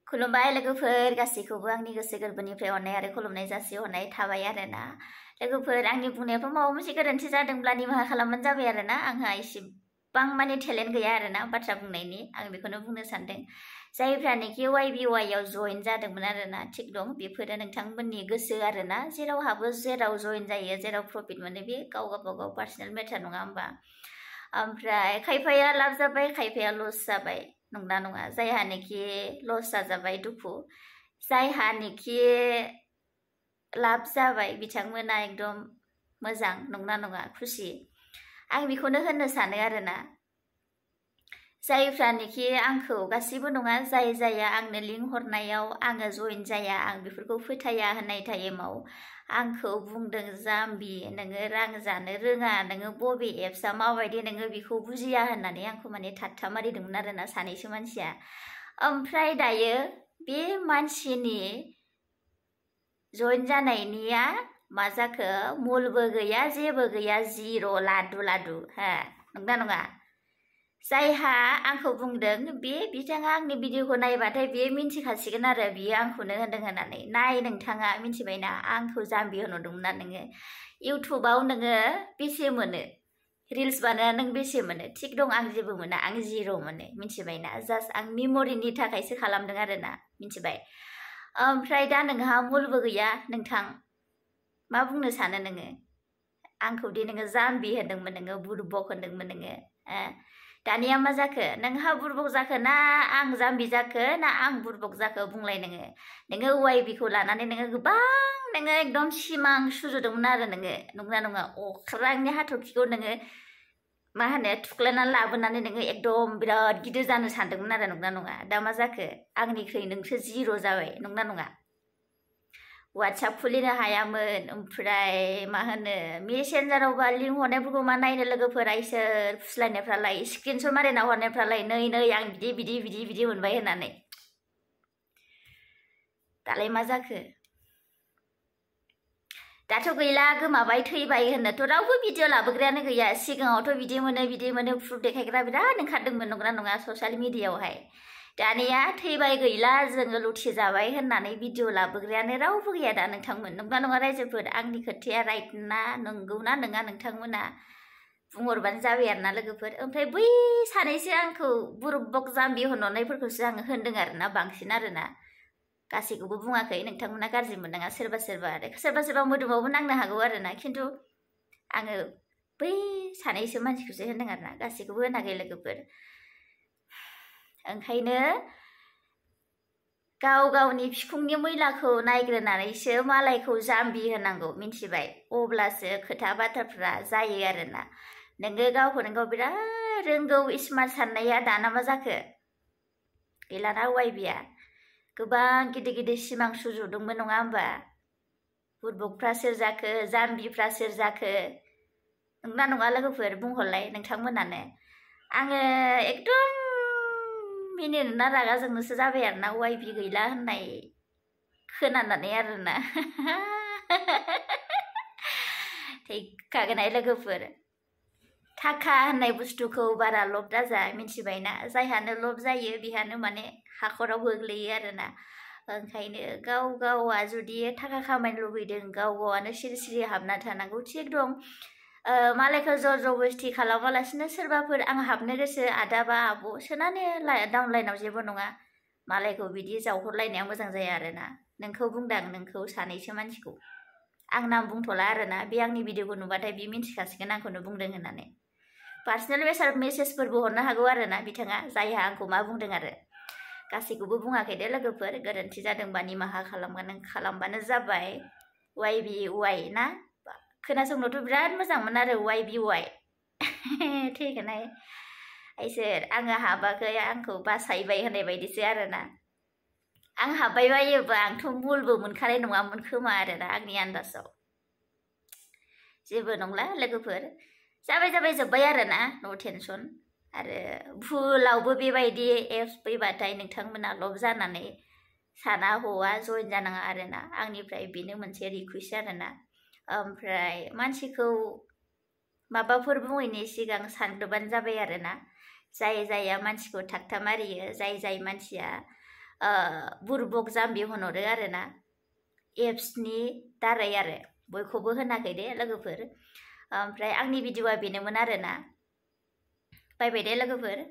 खुलुमबाय लोगोफोर गासैखौबो आंनि गोसो गोरबोनिफ्राय अननाय आरो खुलुमनाय जासिहरनाय थाबाय आरोना लोगोफोर आंनि बुंनायावथ' माबा मोनसे गोरोन्थि जादोंब्ला निमाहा खालामबानो जाबाय आरोना आंहा एसेबां माने टेलेन्ट गैया आरोना बाथ्रा बुंनायनि आं बेखौनो बुंनो सानदों जायफ्रानोखि YBY आव जइन जादोंमोन आरोना थिग दं बेफोरो नोंथांमोननि गोसो आरोना जेराव हाबो जेराव जइन जायो जेराव प्रफिट मोनो बे गाव गावबागाव पार्सनेल मेटार नङा होमबा ओमफ्राय खायफाया लाब जाबाय खायफाया लस जाबाय नंना नङा जायहानिखि लस जाजाबाय दुखु जायहानिखि लाब जाबाय बिथांमोना एकदम मोजां नंना नङा खुसि आं बेखौनो होननो सानो आरोना जायफ्रानोखि आंखौ गासिबो नङा जाय जाया आंनो लिंक हरनायाव आङो जइन जाया आं बेफोरखौ फोथाया होननाय टाइमाव आंखौ बुंदों जाम्बि नोङो रां जानो रोङा नोङो बबे एप्सआ माबायदि नोङो बेखौ बुजिया होननानै आंखौ माने ठाट्टा मारिदोंमोन आरोना सानैसो मानसिया ओमफ्राय दायो बे मानसिनि जइन जानायनिया मा जाखो मुलबो गैया जेबो गैया जिर' लादु लादु हा नंना नङा जायहा आंखौ बुंदों बे बिथाङा आंनि भिडिअखौ नायबाथाय बियो मिन्थिखासिगोन आरो बियो आंखौनो होनदों होननानै नाय नोंथाङा मिन्थिबायना आंखौ जाम्बि होनहरदोंमोन ना नोङो इउटुबाव नोङो बेसे मोनो रिल्स बानायना नों बेसे मोनो थिग दं आं जेबो मोना आं जिर' मोनो मिन्थिबायना जास्ट आं मेम'रिनि थाखायसो खालामदों आरोना मिन्थिबाय ओमफ्राय दा नोंहा मुलबो गैया नोंथां मा बुंनो सानो नोङो आंखौ दि नोङो जाम्बि होनदोंमोन नोङो बुरबक होनदोंमोन नोङो दानिया मा जाखो नोंहा बुरबक जाखो ना आं जाम्बि जाखो ना आं बुरबक जाखो बुंलाय नोङो YBखौ लानानै नोङो गोबां नोङो एकदम सिमां सुजुदोंमोन आरो नोङो नंगौना नङा अख्रांनि हाथरखिखौ नोङो मा होनो थुख्लायनानै लाबोनानै नोङो एकदम बिराद गिदिर जानो सानदोंमोन आरो नंगौना नङा दा मा जाखो आंनिख्रुइ नोंसो जिर' जाबाय नंगौना नङा WhatsApp खुलिनो हायामोन ओमफ्राय मा होनो मेसेन्जारावबा लिंक हरनायफोरखौ मा नायनो लोगोफोरा इसोर फुस्लायनायफ्रालाय स्क्रिनशट मारिना हरनायफ्रालाय नै आं बिदि मोनबाय होननानै दालाय मा जाखो दाथ' गैला गोमाबाय थैबाय होननोथ' रावबो भिडिअ लाबोग्रायानो गैया सिगाङावथ' बिदि मोनो प्रुफ देखायग्रा बिराद ओंखारदोंमोन नंगौना नङा ससियेल मिडियायावहाय दानिया थैबाय गैला जोङो लुथि जाबाय होननानै भिडिअ लाबोग्रायानो रावबो गैया दा नोंथांमोन नंगौना नङा रायजोफोर आंनि खोथाया राइट ना नंगौना नङा नोंथांमोना बुंहरबानो जाबाय आरोना लोगोफोर ओमफ्राय बै सानैसो आंखौ बुरबक जाम्बि होनहरनायफोरखौसो आङो होनदों आरोना बांसिन आरोना गासैखौबो बुङाखै नोंथांमोना गाज्रि मोननाङा सोरबा मोदोमावबो नांनो हागौ आरोना खिन्थु आङो बै सानैसो मानसिखौसो होनदों आरोना गासैखौबो होनाखै लोगोफोर ओंखायनो गाव गावनि बिखुंनि मैलाखौ नायग्रोनानैसो मालायखौ जाम्बि होनांगौ मिन्थिबाय अब्लासो खोथा बाथ्राफ्रा जायो आरोना नोङो गावखौनो गाव बिराद रोंगौ स्मार्ट साननाया दाना मा जाखो गैलाना YBया गोबां गिदिर सिमां सुजुदोंमोन नङा होमबा बुरबकफ्रा सोर जाखो जाम्बिफ्रा सोर जाखो नंगौना नङा लोगोफोर बुंहरलाय नोंथांमोनानो आङो एकदम मिनिनोना रागा जोंनोसो जाबाय आरोना YB गैला होननाय खोनानानै आरोना थैखागोनहाय लोगोफोर थाखा होननाय बुस्थुखौ बारा लब दाजा मिन्थिबायना जायहानो लब जायो बिहानो माने हाखराव गोग्लैयो आरोना ओंखायनो गाव गावा जुदि थाखा खामायनो लुबैदों गाव गावानो सिरि हाबना थानांगौ थिग दं मालायखौ जर जबस्ति खालामालासिनो सोरबाफोर आं हाबनो गोसो आदा बा आब' सोनानै डाउनलाइनाव जेबो नङा मालायखौ बिदि जावहरलायनाया मोजां जाया आरोना नोंखौ बुंदां नोंखौ सानैसो मानसिखौ आं नाम बुंथ'ला आरोना बे आंनि भिडिअखौ नुबाथाय बे मिन्थिखासिगोन आंखौनो बुंदों होननानै पार्सनेल मेसेजफोरबो हरनो हागौ आरोना बिथाङा जायहा आंखौ मा बुंदों आरो गासैखौबो बुङाखै दे लोगोफोर गोरोन्थि जादोंबा निमाहा खालामबानो जाबाय YBY ना खोनासंनोथ' बिराद मोजांमोन आरो YBY थैगोनहाय इसोर आङो हाबाखै आंखौ बासायबाय होननाय बायदिसो आरोना आं हाबबाय बायोबा आंथ' मुलबो मोनखानाय नङामोन खोमा आरोना आंनि आन्दाजाव जेबो नंला लोगोफोर जाबाय जोब्बाय आरोना नो टेनसन आरो भुलावबो बेबायदि एप्स फैबाथाय नोंथांमोना लब जानानै साना हौवा जइन जानाङा आरोना आंनिफ्राय बेनो मोनसे रिकुवेस्ट आरोना ओमफ्राय मानसिखौ माबाफोर बुङैनि सिगां सानग्रोबानो जाबाय आरोना जाय जाया मानसिखौ ठाट्टा मारियो जाय मानसिया बुरबक जाम्बि होनहरो आरोना एप्सनि दारै आरो बयखौबो होनाखै दे लोगोफोर। ओमफ्राय आंनि भिडिअ'आ बेनोमोन आरोना। बाय बाय दे लोगोफोर।